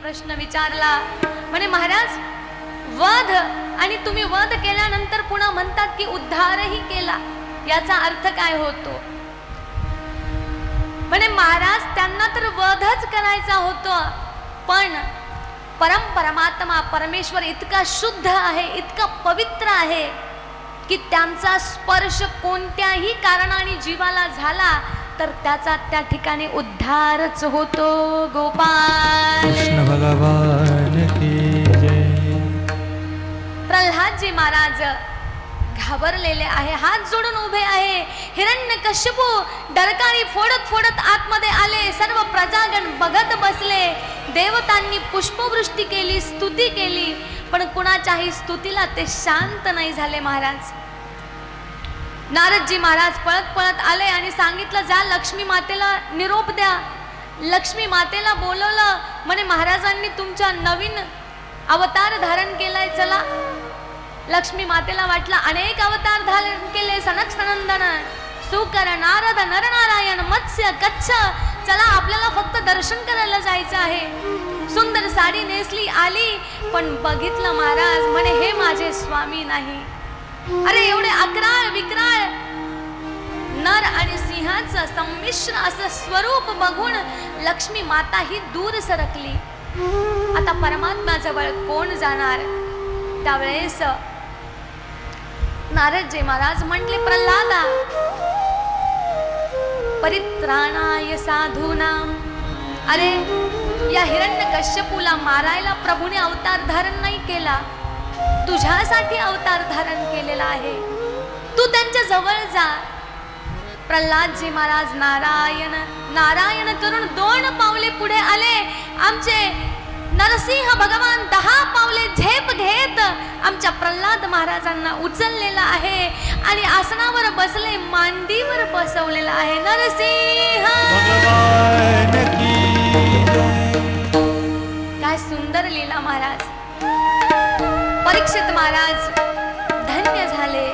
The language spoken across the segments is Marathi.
प्रश्न विचारला. म्हणे महाराज, वध आणि तुम्ही वध केल्यानंतर पुन्हा म्हणतात की उद्धारही केला, याचा अर्थ काय होतो? म्हणे महाराज, त्यांना तर वधच करायचा होता, पण परमात्मा परमेश्वर इतका शुद्ध आहे, इतका पवित्र आहे की त्यांचा स्पर्श कोणत्याही कारणाने जीवाला झाला तर त्याचा त्या ठिकाणी उद्धारच होतो. गोपाल कृष्ण भगवान की जय. प्रल्हादजी महाराज घाबरलेले आहे, हात जोडून उभे आहे. हिरण्यकश्यपू डरकाळी फोडत फोडत आतमध्ये आले. सर्व प्रजागण बघत बसले. देवतांनी पुष्पवृष्टी केली, स्तुती केली, पण कुणाच्याही स्तुतीला ते शांत नाही झाले. महाराज नारदजी महाराज पळत पळत आले आणि सांगितलं, जा लक्ष्मी मातेला निरोप द्या. लक्ष्मी मातेला बोलवलं. म्हणे महाराजांनी तुमच्या नवीन अवतार धारण केलाय, चला. लक्ष्मी मातेला वाटलं अनेक अवतार धारण केले, सनक सनंदन सुकर नारद नरनारायण मत्स्य कच्छ, चला आपल्याला फक्त दर्शन करायला जायचं आहे. सुंदर साडी नेसली, आली, पण बघितलं महाराज, म्हणे हे माझे स्वामी नाही. अरे एवढे अकराळ विक्राळ नर आणि सिंहाचं संमिश्र असं स्वरूप बघून लक्ष्मी माता ही दूर सरकली. आता परमात्म्याजवळ कोण जाणार? त्यावेळेस नारदजी महाराज म्हटले, प्रल्हादा, परित्राणाय साधूनाम. अरे या हिरण्यकश्यपूला मारायला प्रभूने अवतार धारण नाही केला, तुझ्यासाठी अवतार धारण केलेला आहे. तू त्यांच्या जवळ जा. प्रल्हादजी महाराज नारायण नारायण करून 2 पावले पुढे आले. आमचे नरसिंह भगवान 10 पावले झेप घेत आमच्या प्रल्हाद महाराजांना उचललेला आहे आणि आसनावर बसले, मांडीवर बसवलेला आहे. नरसिंह भगवान की जय. काय सुंदर लीला महाराज. परीक्षित महाराज धन्य झाले.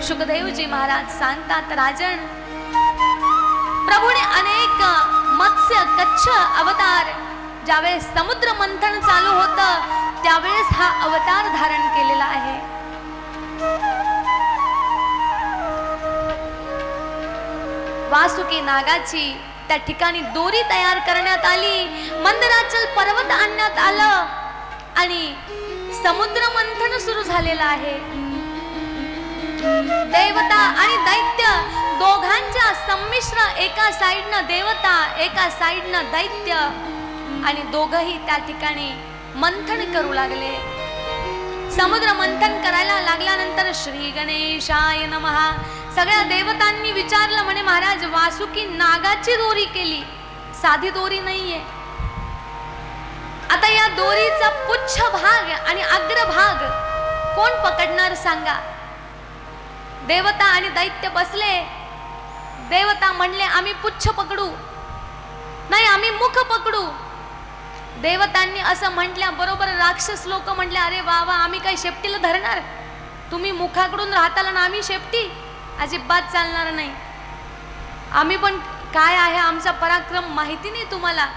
शुकदेवजी महाराज सांगतात, राजन, प्रभूने अनेक मत्स्य कच्छ अवतार, ज्यावेळेस समुद्र मंथन चालू होतं त्यावेळेस हा अवतार धारण केलेला आहे. वासुकी नागाची त्या ठिकाणी दोरी तयार करण्यात आली. मंदराचल पर्वत आणण्यात आलं आणि समुद्र मंथन सुरू झालेलं आहे. देवता आणि दैत्य दोघांच्या संमिश्र, एका साइडनं देवता, एका साइडनं दैत्य, आणि दोघही त्या ठिकाणी मंथन करू लागले. समुद्र मंथन करायला लागल्यानंतर श्री गणेशाय नमः सगळ्या देवतांनी विचारलं. म्हणे महाराज, वासुकी नागाची दोरी केली, साधी दोरी नाहीये. आता या दोरीचा पुच्छ भाग आणि अग्रभाग कोण पकडणार सांगा? देवता आणि दैत्य बसले. देवता म्हणले, आम्ही पुच्छ पकडू, नाही आम्ही मुख पकडू. देवतांनी असं म्हटल्या बरोबर राक्षस लोक म्हटले, अरे वा वा, आम्ही काही शेपटीला धरणार? तुम्ही मुखाकडून राहताल ना आम्ही शेपटी? अजिबात चालणार नाही. आम्ही पण काय आहे आमचा पराक्रम माहिती नाही तुम्हाला.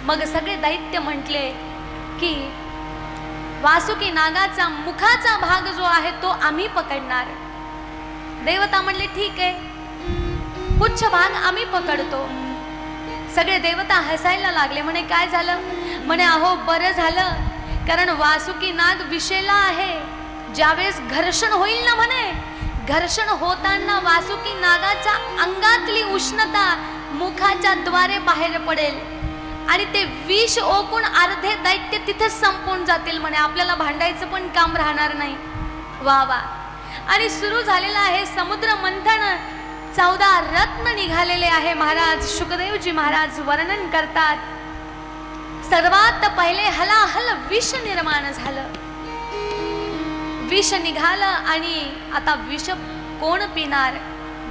मग सगळे दैत्य म्हटले की वासुकी नागाचा मुखाचा भाग जो आहे तो आम्ही पकडणार. देवता म्हणले, ठीक आहे, पुच्छ भाग आम्ही पकडतो. सगळे देवता हसायला लागले. म्हणे काय झालं? म्हणे अहो बरं झालं, कारण वासुकी नाग विषेला आहे. ज्यावेळेस घर्षण होईल ना, म्हणे घर्षण होताना वासुकी नागाच्या अंगातली उष्णता मुखाच्या द्वारे बाहेर पडेल आणि ते विष ओकून अर्धे दैत्य तिथेच संपून जातील. म्हणे आपल्याला भांडायचं पण काम राहणार नाही. वा वा. आणि सुरू झालेलं आहे समुद्र मंथन. 14 रत्न निघालेले आहे. महाराज शुकदेवजी महाराज वर्णन करतात, सर्वात पहिले हलाहल विष निर्माण झालं. विष निघालं आणि आता विष कोण पिणार?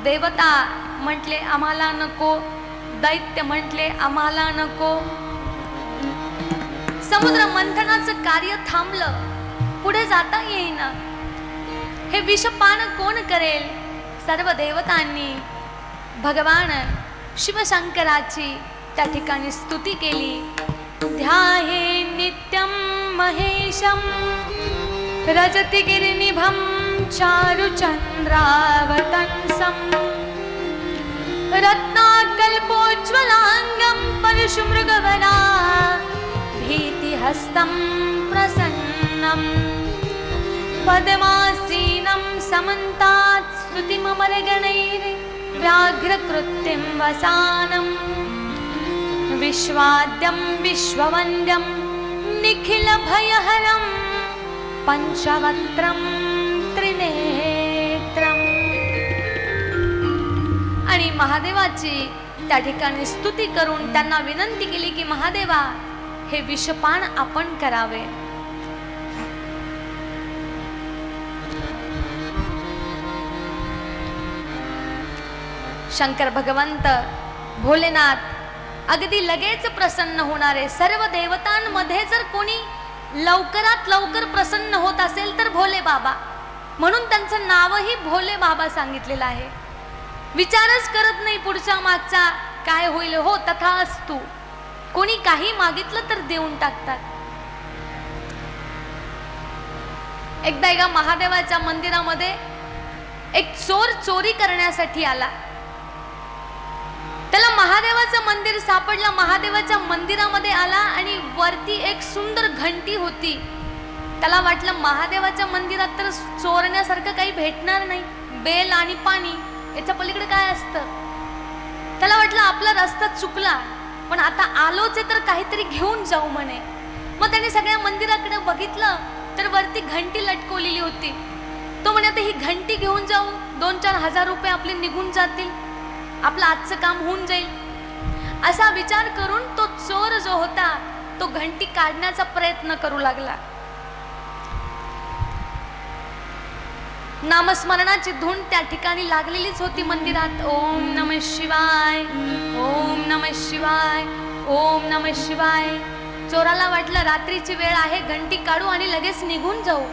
देवता म्हटले आम्हाला नको, दैत्य म्हटले आम्हाला नको. समुद्र मंथनाचं कार्य थांबलं, पुढे जाता येईना. हे विषपान कोण करेल? सर्व देवतांनी भगवान शिवशंकराची त्या ठिकाणी स्तुती केली. ध्याये नित्यं महेशं रजतगिरिनिभं चारुचन्द्रावतंसं रत्नाकल्पोज्ज्वलाङ्गं परशुमृगवरा भीतिहस्तं प्रसन्नं पद्मासीनं समन्तात् स्तुतिममरगणैर्व्याघ्रकृत्यं वसानम् विश्वाद्यं विश्ववन्द्यं निखिलभयहरं पंचवक्त्रं त्रिनेत्रम्. आणि महादेवाची त्या ठिकाणी स्तुती करून त्यांना विनंती केली की महादेवा, हे विषपान आपण करावे. शंकर भगवंत भोलेनाथ अगदी लगेच प्रसन्न होणारे. सर्व देवतांमध्ये जर कोणी लवकरात लवकर प्रसन्न होत असेल तर भोले बाबा, म्हणून त्यांचं नावही भोले बाबा सांगितलेलं आहे. विचारच करत नाही पुढच्या मागचा काय होईल, हो तथास्तु. कोणी काही मागितलं तर देऊन टाकतात. एकदा एका महादेवाच्या मंदिरामध्ये एक चोर चोरी करण्यासाठी आला. त्याला महादेवाचं मंदिर सापडलं. महादेवाच्या मंदिरामध्ये आला आणि वरती एक सुंदर घंटी होती. त्याला वाटलं महादेवाच्या मंदिरात तर चोरण्यासारखं काही भेटणार नाही, बेल आणि पाणी, याच्या पलीकडे काय असतं. त्याला वाटलं आपला रस्ता चुकला, पण आता आलोच आहे तर काहीतरी घेऊन जाऊ म्हणे. मग त्याने सगळ्या मंदिराकडे बघितलं तर वरती घंटी लटकवलेली होती. तो म्हणे आता ही घंटी घेऊन जाऊ, 2-4 हजार रुपये आपले निघून जातील, आपलं आजचं काम होऊन जाईल. असा विचार करून तो चोर जो होता तो घंटी काढण्याचा प्रयत्न करू लागला. नामस्मरणाची धून त्या ठिकाणी लागलेलीच होती मंदिरात. ओम नमः शिवाय, ओम नमः शिवाय, ओम नमः शिवाय. चोराला वाटलं रात्रीची वेळ आहे, घंटी काढू आणि लगेच निघून जाऊ.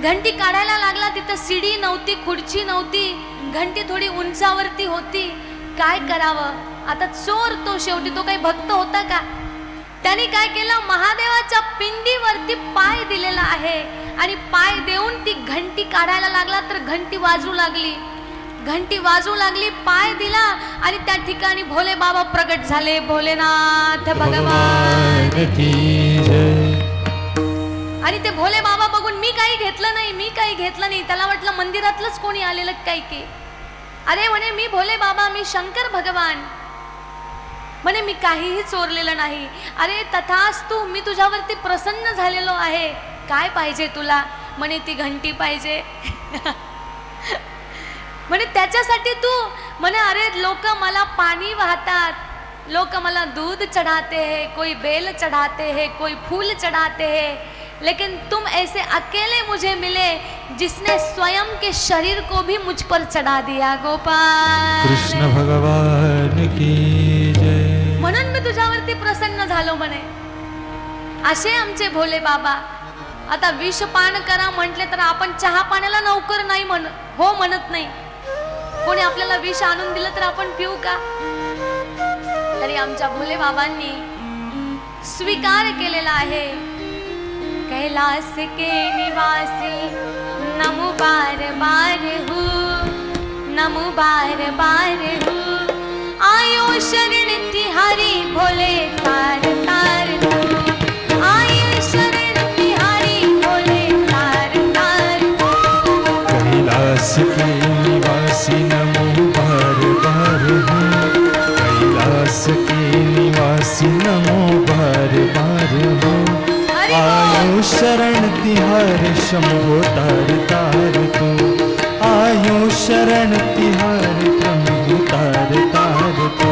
घंटी काढायला लागला. तिथं शिडी नव्हती, खुर्ची नव्हती, घंटी थोडी उंचावरती होती. काय करावं आता. चोर तो शेवटी, तो काही भक्त होता का. त्याने काय केलं, महादेवाच्या पिंडीवरती पाय दिलेला आहे आणि पाय देऊन ती घंटी काढायला लागला. तर घंटी वाजू लागली, घंटी वाजू लागली. पाय दिला आणि त्या ठिकाणी भोले बाबा प्रगट झाले. भोलेनाथ भगवान की जय. आणि ते भोले बाबा बघून मी काही घेतलं नाही, मी काही घेतलं नाही. त्याला वाटलं मंदिरातलंच कोणी आलेलं काय की. अरे म्हणे मी भोले बाबा, मी शंकर भगवान म्हणे, मी काहीही चोरलेलं नाही. अरे तथास्तु, मी तुझ्यावरती प्रसन्न झालेलो आहे. काय पाहिजे तुला. म्हणे ती घंटी पाहिजे. म्हणे त्याच्यासाठी तू. म्हणे अरे लोक मला पाणी वाहतात, लोक मला दूध चढ़ाते हैं, कोई बेल चढ़ाते हैं, कोई फूल चढ़ाते हैं, लेकिन तुम ऐसे अकेले मुझे मिले जिसने स्वयं के शरीर को भी मुझ पर चढ़ा दिया. गोपाल कृष्ण भगवान की जय. म्हणून मी तुझ्यावरती प्रसन्न झालो म्हणे. असे आमचे भोले बाबा. आता विषपान करा म्हटले तर आपण चहा पाण्याला नौकर नाही हो म्हणत नाही. कोणी आपल्याला विष आणून दिलं तर आपण पिऊ का. तरी आमच्या भोले बाबांनी स्वीकार केलेला आहे. कैलास के निवासी नमो बार बार हूँ, नमो बार बार हूँ. आयो शरण तिहारी भोले तार तार तू. आयो शरण तिहारी भोले तार तार तू. कैलास के निवासी नमो बार बार हूँ. कैलास के निवासी नमो बार बार हूँ. आयो शरण तिहार शंभो तार तार तू. आयो शरण तिहार प्रभु तार तार तू.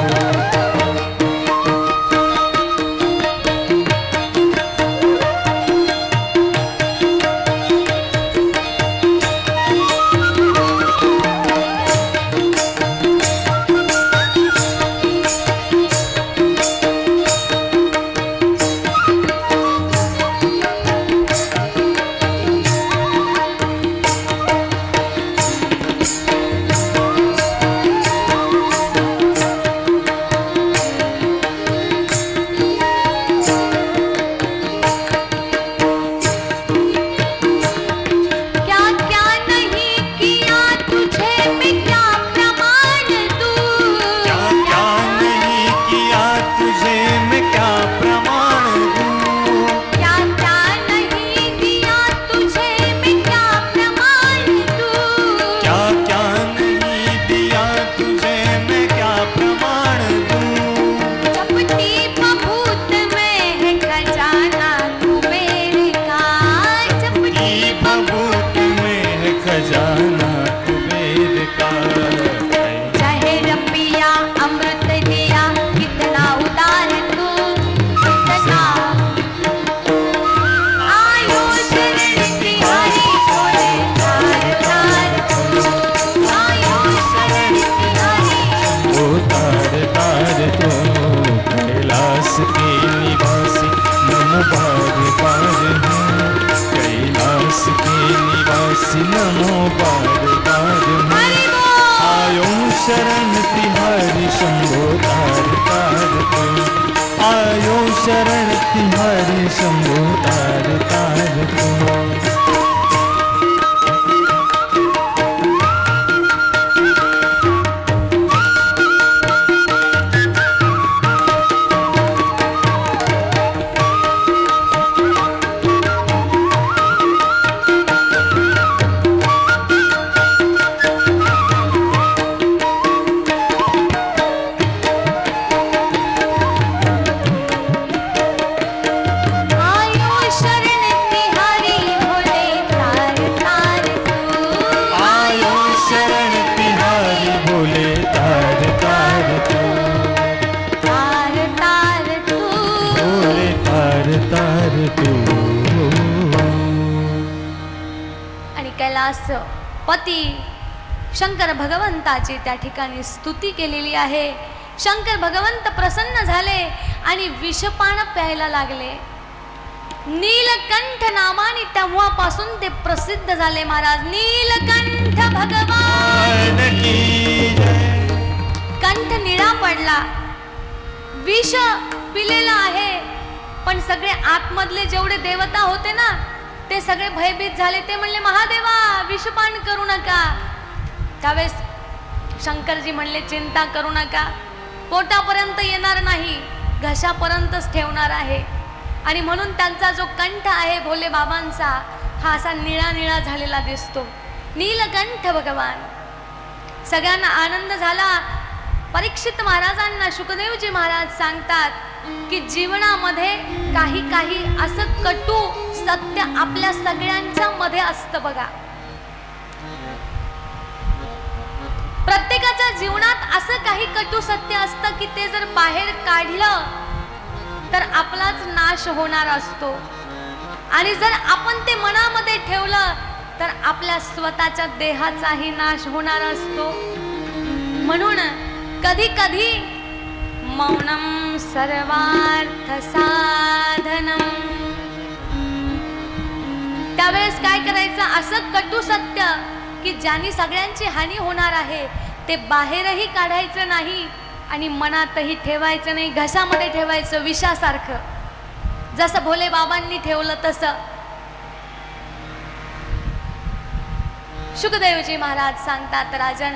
शरण तिहारी शंभो तार तार तू आयो शरण तिहारी भोले तार तार तू आयो शरण तिहारी भोले तार तार तू तार तार तू भोले तार तार तू आणि कैलास पती शंकर भगवंताची त्या ठिकाणी स्तुती केलेली आहे. शंकर भगवंत प्रसन्न झाले आणि विषपान प्यायला लागले. नीलकंठ नावाने तेव्हापासून ते प्रसिद्ध झाले महाराज. नीलकंठ भगवान, कंठ निळा पडला. विष पिलेला आहे, पण सगळे आतमधले जेवढे देवता होते ना ते सगळे भयभीत झाले. ते म्हणले महादेवा विषपान करू नका. त्यावेळेस शंकरजी म्हणले चिंता करू नका, पोटापर्यंत येणार नाही, घशापर्यंतच ठेवणार आहे. आणि म्हणून त्यांचा जो कंठ आहे भोले बाबांचा हा असा निळा निळा झालेला दिसतो. नीलकंठ भगवान. सगळ्यांना आनंद झाला. परीक्षित महाराजांना शुकदेवजी महाराज सांगतात की जीवनामध्ये काही काही असं कटू सत्य आपल्या सगळ्यांच्या मध्ये असतं बघा. प्रत्येकाच्या जीवनात असं काही कटू सत्य असतं की ते जर बाहेर काढलं तर आपलाच नाश होणार असतो. आणि जर आपण ते मनामध्ये ठेवलं तर आपल्या स्वतःच्या देहाचाही नाश होणार असतो. म्हणून कधी कधी मौनम सर्वार्थ साधनम. त्यावेळेस काय करायचं, असं कटू सत्य की ज्यानी सगळ्यांची हानी होणार आहे ते बाहेरही काढायचं नाही आणि मनातही ठेवायचं नाही, घशामध्ये ठेवायचं विषासारखं. जसं भोले बाबांनी ठेवलं तसं. शुकदेवजी महाराज सांगतात राजन,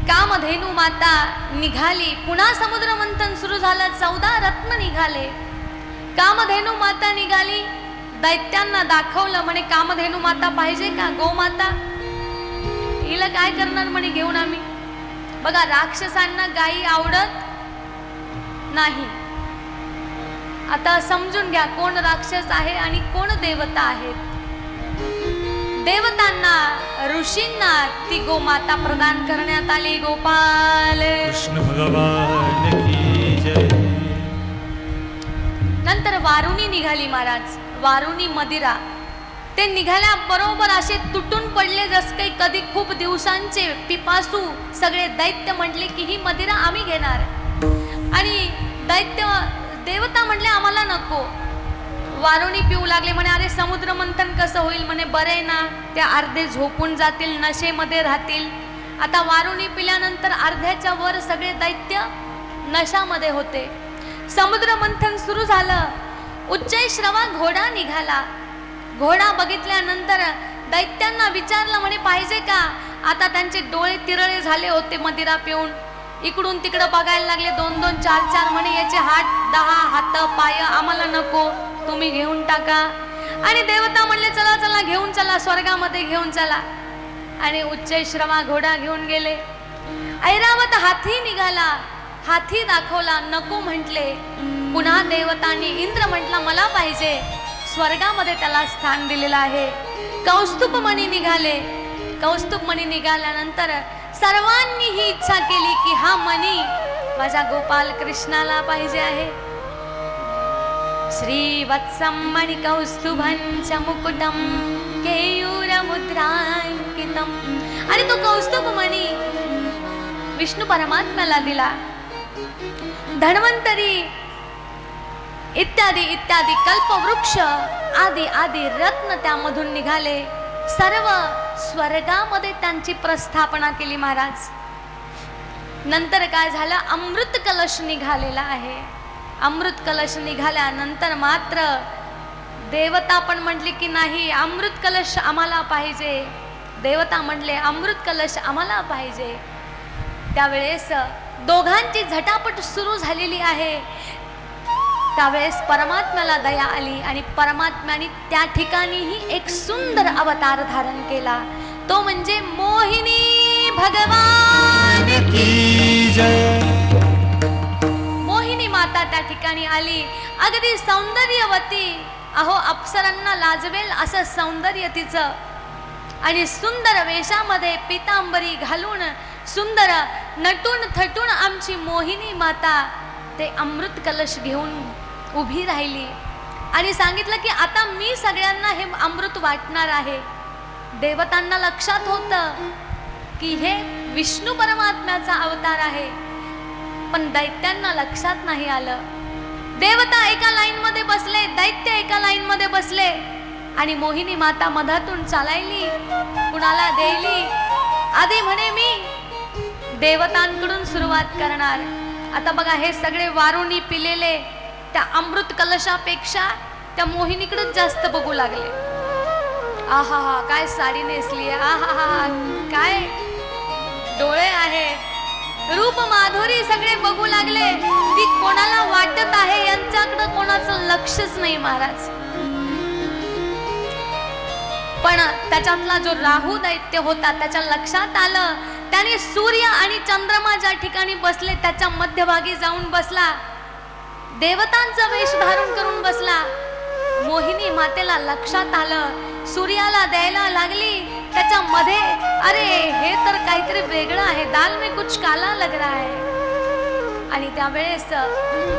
कामधेनू माता निघाली. पुन्हा समुद्र मंथन सुरू झालं. 14 रत्न निघाले. कामधेनू माता निघाली. दैत्यांना दाखवलं, म्हणे कामधेनू माता पाहिजे का, गोमाता. हिला काय करणार म्हणे घेऊन आम्ही. बघा राक्षसांना गायी आवडत नाही. आता समजून घ्या कोण राक्षस आहे आणि कोण देवता आहेत. देवतांना ऋषींना ती गोमाता प्रदान करण्यात आली. गोपाल कृष्ण भगवान की जय. नंतर वारुणी निघाली महाराज. वारुणी मदिरा. ते निघाल्या बरोबर असे तुटून पडले जस काही कधी खूप दिवसांचे पिपासू सगळे दैत्य म्हटले की ही मदिरा आम्ही घेणार. आणि दैत्य देवता म्हटले आम्हाला नको. वारुणी पिऊ लागले. म्हणे अरे समुद्र मंथन कसं होईल. म्हणे बरे ना, त्या अर्धे झोपून जातील, नशेमध्ये राहतील. आता वारुणी पिल्यानंतर अर्ध्याच्या वर सगळे दैत्य नशामध्ये होते. समुद्र मंथन सुरू झालं. उच्चैश्रवा घोडा निघाला. घोडा बघितल्यानंतर दैत्यांना विचारलं, म्हणे पाहिजे का. आता त्यांचे डोळे तिरळे झाले होते मदिरा पिऊन. इकडून तिकडं बघायला लागले. 2-2, 4-4 म्हणे याचे हात 10 हात पाय आम्हाला नको, तुम्ही घेऊन टाका. आणि देवता म्हणले चला चला घेऊन चला, स्वर्गामध्ये घेऊन चला. आणि उच्चैश्रवा घोडा घेऊन गेले. ऐरावत हाती निघाला. हाती दाखवला, नको म्हटले. पुन्हा देवतांनी इंद्र म्हटला मला पाहिजे. स्वर्गामध्ये त्याला स्थान दिलेलं आहे. कौस्तुभ मणी निघाले. कौस्तुभ मणी निघाल्यानंतर सर्वांनी ही इच्छा केली की हा मणी माझ्या गोपाल कृष्णाला पाहिजे आहे. श्रीवत्सं मणिकौस्तुभं मुकुटं केयूरमुद्रांकितम्. आणि तो कौस्तुभ मणी विष्णू परमात्म्याला दिला. धन्वंतरी इत्यादी इत्यादी कल्पवृक्ष आदी आदी रत्न त्यामधून निघाले. सर्व स्वर्गामध्ये त्यांची प्रस्थापना केली महाराज. नंतर काय झालं, अमृत कलश निघालेला आहे. अमृत कलश निघाल्यानंतर मात्र देवता पण म्हटली की नाही, अमृत कलश आम्हाला पाहिजे. देवता म्हटले अमृत कलश आम्हाला पाहिजे. त्यावेळेस दोघांची झटापट सुरू झालेली आहे. त्यावेळेस परमात्म्याला दया आली आणि परमात्म्याने त्या ठिकाणीही एक सुंदर अवतार धारण केला. तो म्हणजे मोहिनी भगवान की जय. मोहिनी माता त्या ठिकाणी आली, अगदी सौंदर्यवती. अहो, अप्सरांना लाजवेल असं सौंदर्य तिचं. आणि सुंदर वेशामध्ये पितांबरी घालून सुंदर नटून थटून आमची मोहिनी माता ते अमृत कलश घेऊन उभी राहिली आणि सांगितलं की आता मी सगळ्यांना हे अमृत वाटणार आहे. देवतांना लक्षात होतं की हे विष्णू परमात्म्याचा अवतार आहे, पण दैत्यांना लक्षात नाही आलं. देवता एका लाईन मध्ये बसले, दैत्य एका लाईन मध्ये बसले आणि मोहिनी माता मधातून चालायली, कुणाला द्यायली. आधी म्हणे मी देवतांकडून सुरुवात करणार. आता बघा, हे सगळे वारुणी पिलेले त्या अमृत कलशापेक्षा त्या मोहिनीकडे जास्त बघू लागले. आहा हा, काय साडी नेसली, आहा हा, काय डोळे आहेत, रूप माधुरी सगळे बघू लागले. ती कोणाला वाटत आहे यांच्याकडे कोणाचं लक्षच नाही महाराज. पण त्याच्यातला जो राहू दैत्य होता त्याच्या लक्षात आलं. त्याने सूर्य आणि चंद्रमा ज्या ठिकाणी बसले त्याच्या मध्यभागी जाऊन बसला, देवतांचा वेश धारण करून बसला. मोहिनी मातेला लक्षात आलं, सूर्याला द्यायला लागली त्याच्यामध्ये, अरे हे तर काहीतरी वेगळं आहे, दाल में कुछ काला लग रहा है. आणि त्यावेळेस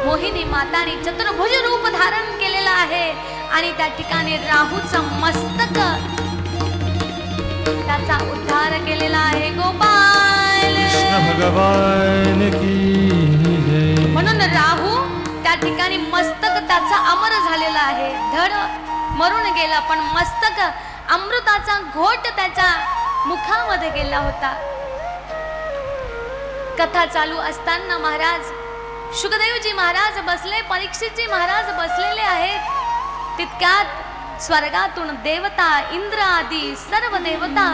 मोहिनी माताने चतुर्भुज रूप धारण केलेलं आहे आणि त्या ठिकाणी राहूचं मस्तक त्याचा उद्धार केलेला आहे. गोपाल कृष्ण भगवान की जय. म्हणून राहू त्या ठिकाणी मस्तक त्याचा अमर झालेला आहे. धड मरून गेला पण मस्तक अमृताचा घोट त्याच्या मुखामध्ये गेला होता. कथा चालू असताना महाराज शुकदेवजी महाराज बसले, परीक्षितजी महाराज बसलेले आहेत. तितक्यात स्वर्गातून देवता, इंद्र आदी सर्व देवता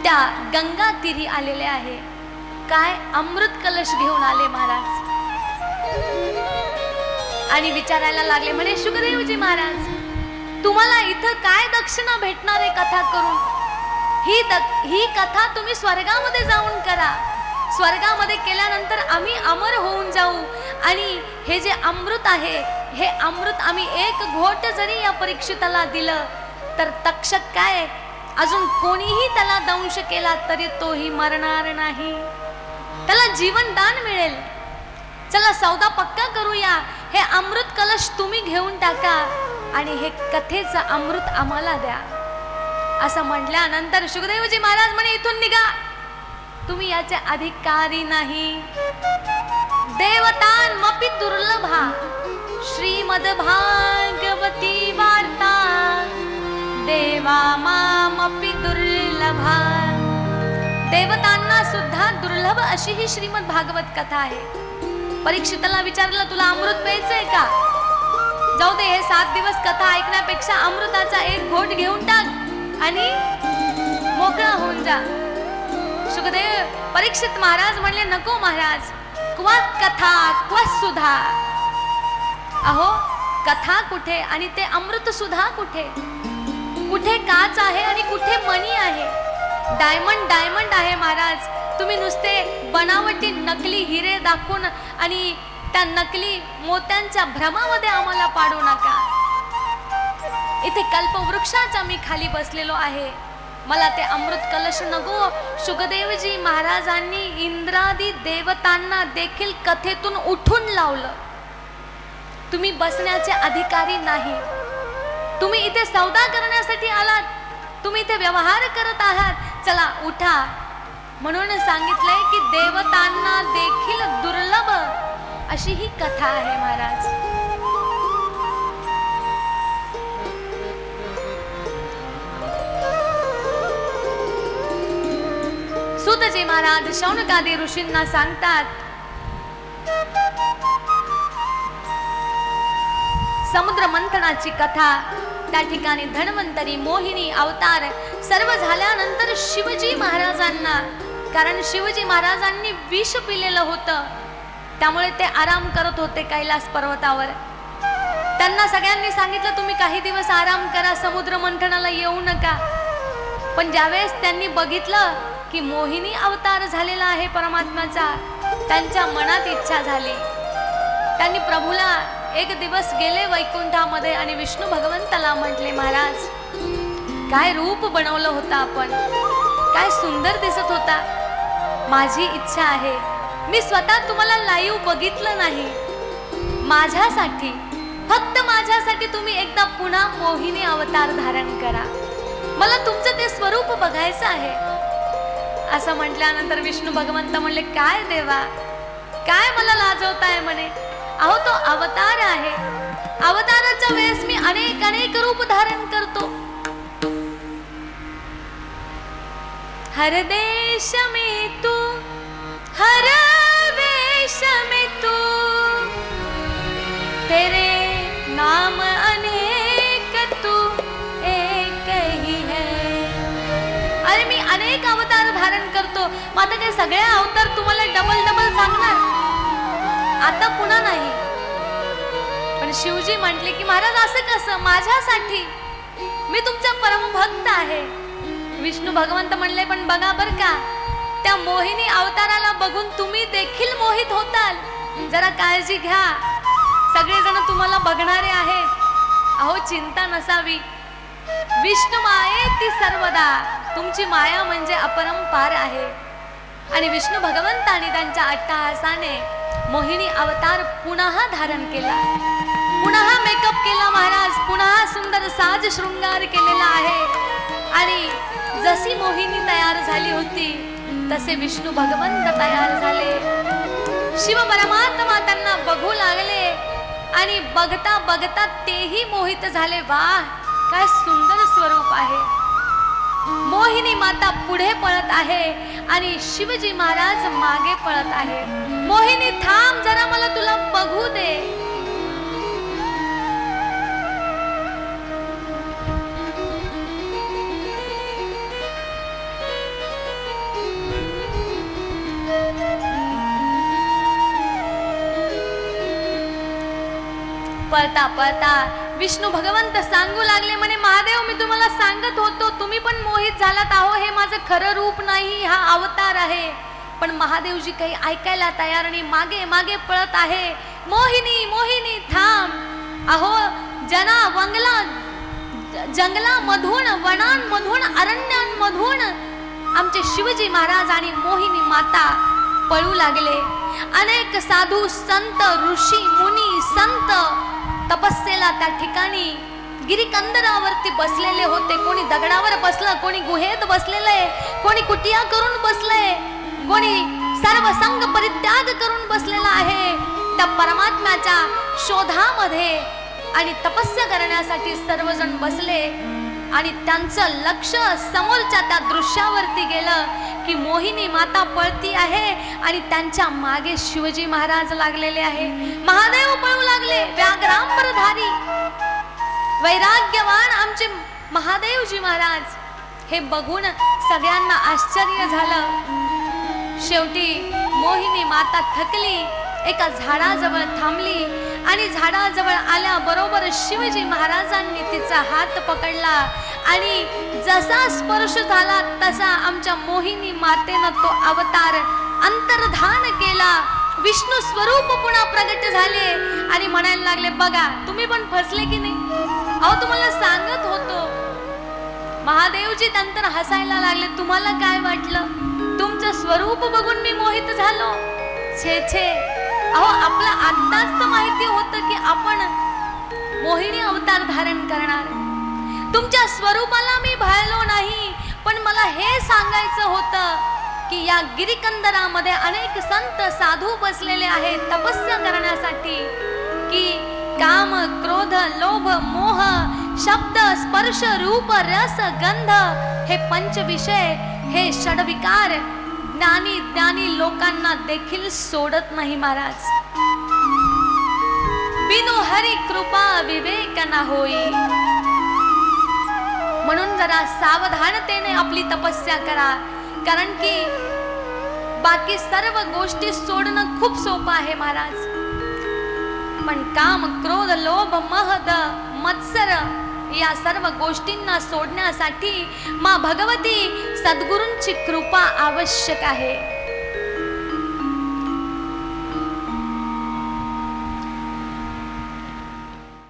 त्या गंगा तीरी आलेले आहे. काय अमृत कलश घेऊन आले महाराज आणि विचारायला लागले, म्हणे शुकदेवजी महाराज, तुम्हाला इथं काय दक्षिणा भेटणार आहे कथा करून? ही कथा तुम्ही स्वर्गामध्ये जाऊन करा. स्वर्गामध्ये केल्यानंतर आम्ही अमर होऊन जाऊ आणि हे जे अमृत आहे, हे अमृत आम्ही एक घोट जरी या परीक्षिताला दिलं तर तक्षक काय अजून कोणीही त्याला दंश केला तरी तोही मरणार नाही, त्याला जीवनदान मिळेल. चला सौदा पक्का करूया, हे अमृत कलश तुम्ही घेऊन टाका आणि हे कथेचं अमृत आम्हाला द्या. असं म्हटल्यानंतर शुकदेवजी महाराज म्हणे, इथून निघा, तुम्ही याचे अधिकारी नाही. देवतांमपि दुर्लभा श्रीमद भागवती वार्ता देवा मामपि दुर्लभा. देवतांना सुद्धा दुर्लभ अशी ही श्रीमद भागवत कथा आहे. परीक्षिताला विचारलं, तुला अमृत प्यायचंय का? जाऊ दे, हे 7 दिवस कथा ऐकण्यापेक्षा अमृताचा एक घोट घेऊन टाक आणि मोकळा होऊन जा. सुखदेव परीक्षित महाराज म्हणले, नको महाराज, क्वा कथा क्वा सुधा. अहो, कथा कुठे आणि ते अमृत सुधा कुठे? कुठे काच आहे आणि कुठे मणी आहे? डायमंड डायमंड आहे महाराज. तुम्ही नुसते बनावटी नकली हिरे दाखवून आणि त्या नकली मोत्यांच्या भ्रमामध्ये आम्हाला पाडू नका. इथे कल्पवृक्षाचा मी खाली बसलेलो आहे, मला ते अमृत कलश नको. शुकदेवजी महाराजांनी इंद्रादी देवतांना देखील कथेतून उठून लावलं. तुम्ही बसण्याचे अधिकारी नाही. तुम्ही इथे सौदा करण्यासाठी आलात, तुम्ही इथे व्यवहार करत आहात, चला उठा. म्हणून सांगितलंय की देवतांना देखील दुर्लभ अशी ही कथा आहे महाराज. सुत सूतजी महाराज शौनकादी ऋषींना सांगतात, समुद्र मंथनाची कथा, त्या ठिकाणी धन्वंतरी, मोहिनी अवतार सर्व झाल्यानंतर शिवजी महाराजांना, कारण शिवजी महाराजांनी विष पिलेलं होतं, त्यामुळे ते आराम करत होते कैलास पर्वतावर. त्यांना सगळ्यांनी सांगितलं तुम्ही काही दिवस आराम करा, समुद्र मंथनाला येऊ नका. पण ज्यावेळेस त्यांनी बघितलं की मोहिनी अवतार झालेला आहे परमात्म्याचा, त्यांच्या मनात इच्छा झाली. त्यांनी प्रभूला एक दिवस गेले वैकुंठामध्ये आणि विष्णू भगवंताला म्हटले, महाराज काय रूप बनवलं होतं आपण, काय सुंदर दिसत होता. माझी इच्छा आहे, मी स्वतः तुम्हाला लाईव्ह बघितलं नाही, माझ्यासाठी, फक्त माझ्यासाठी तुम्ही एकदा पुन्हा मोहिनी अवतार धारण करा, मला तुमचं ते स्वरूप बघायचं आहे. असं म्हटल्यानंतर विष्णू भगवंत म्हणले, काय देवा, काय मला लाजवताय म्हणे, अहो तो अवतार आहे, अवताराच्या वेळेस मी अनेक अनेक रूप धारण करतो. हर देश में तू, हर वेश में तू, तेरे नाम अनेक तू एक ही है. अरे मी अनेक अवतार धारण करतो, मग आता काय सगळे अवतार तुम्हाला डबल डबल सांगणार, आता पुन्हा नाही. पण शिवजी म्हटले की महाराज असं कसं, माझ्यासाठी, मी तुमचा परमभक्त आहे. विष्णू भगवंत म्हणले, पण बघा बर का, त्या मोहिनी अवताराला बघून तुम्ही देखील मोहित होताल, जरा काळजी घ्या, सगळेजण तुम्हाला बघणारे आहेत. अहो चिंता नसावी, विष्णू मायेती सर्वदा, तुमची माया म्हणजे अपरंपार आहे. आणि विष्णू भगवंताने त्यांच्या अट्टहासाने मोहिनी अवतार पुन्हा धारण केला, पुन्हा मेकअप केला महाराज, पुन्हा सुंदर साज शृंगार केलेला आहे. आणि जशी मोहिनी तयार झाली होती तसे विष्णू भगवंत तयार झाले. शिव परमात्मा त्यांना बघू लागले आणि बघता बघता तेही मोहित झाले. वाह, काय सुंदर स्वरूप आहे. मोहिनी माता पुढे पळत आहे आणि शिवजी महाराज मागे पळत आहे. मोहिनी थांब जरा, मला तुला बघू दे. पळता पळता विष्णू भगवंत सांगू लागले, म्हणे महादेव मी तुम्हाला सांगत होतो, तुम्ही पण मोहित झालात. आहो हे माझं खरं रूप नाही, हा अवतार आहे. पण महादेवजी काही ऐकायला तयार नाही, मागे मागे पळत आहे. मोहिनी मोहिनी थांब. अहो जना वंगला जंगलामधून, वनांमधून, अरण्यांमधून आमचे शिवजी महाराज आणि मोहिनी माता पळू लागले. अनेक साधू संत ऋषी मुनी संत तपस्येला त्या ठिकाणी गिरिकंदरावरती बसलेले होते. कोणी दगडावर बसलं, कोणी गुहेत बसलेले, कोणी कुटिया करून बसले, कोणी सर्व संग परित्याग करून बसलेला आहे. त्या परमात्म्याच्या शोधामध्ये आणि तपस्या करण्यासाठी सर्वजण बसले. आणि त्यांचं लक्ष समोरच्या त्या दृश्यावरती गेलं की मोहिनी माता पळती आहे आणि त्यांच्या मागे शिवजी महाराज लागलेले आहे. महादेव पळू लागले, व्याघ्रांबरधारी वैराग्यवान आमचे महादेवजी महाराज. हे बघून सगळ्यांना आश्चर्य झालं. शेवटी मोहिनी माता थकली, एका झाडाजवळ थांबली आणि झाडाजवळ आल्याबरोबर शिवजी महाराजांनी तिचा हात पकडला आणि जसा स्पर्श झाला तसा आमच्या मोहिनी मातेनं तो अवतार अंतर्धान केला. विष्णू स्वरूप पुन्हा प्रगट झाले आणि म्हणायला लागले, बघा तुम्ही पण फसले की नाही, अहो तुम्हाला सांगत होतो. महादेवजी नंतर हसायला लागले, तुम्हाला काय वाटलं, तुमचं स्वरूप बघून मी मोहित झालो? छे छे, अहो आपलं आत्ताच तर माहिती होतं की आपण मोहिनी अवतार धारण करणार. तुमच्या स्वरूपाला मी भाळलो नाही, पण मला हे सांगायचं होतं की या गिरिकंदरामध्ये अनेक संत साधू बसलेले आहेत तपस्या करण्यासाठी, की काम क्रोध लोभ मोह शब्द स्पर्श रूप रस गंध हे पंच विषय, हे षडविकार ज्ञानी ज्ञानी लोकांना देखील सोडत नाही महाराज. बिनु हरी कृपा विवेक न होई. म्हणून जरा सावधानतेने आपली तपस्या करा, कारण की बाकी सर्व गोष्टी सोडणं खूप सोपं आहे महाराज. पण काम क्रोध लोभ महद मत्सर या सर्व गोष्टींना सोडण्यासाठी मा भगवती सद्गुरूंची कृपा आवश्यक आहे.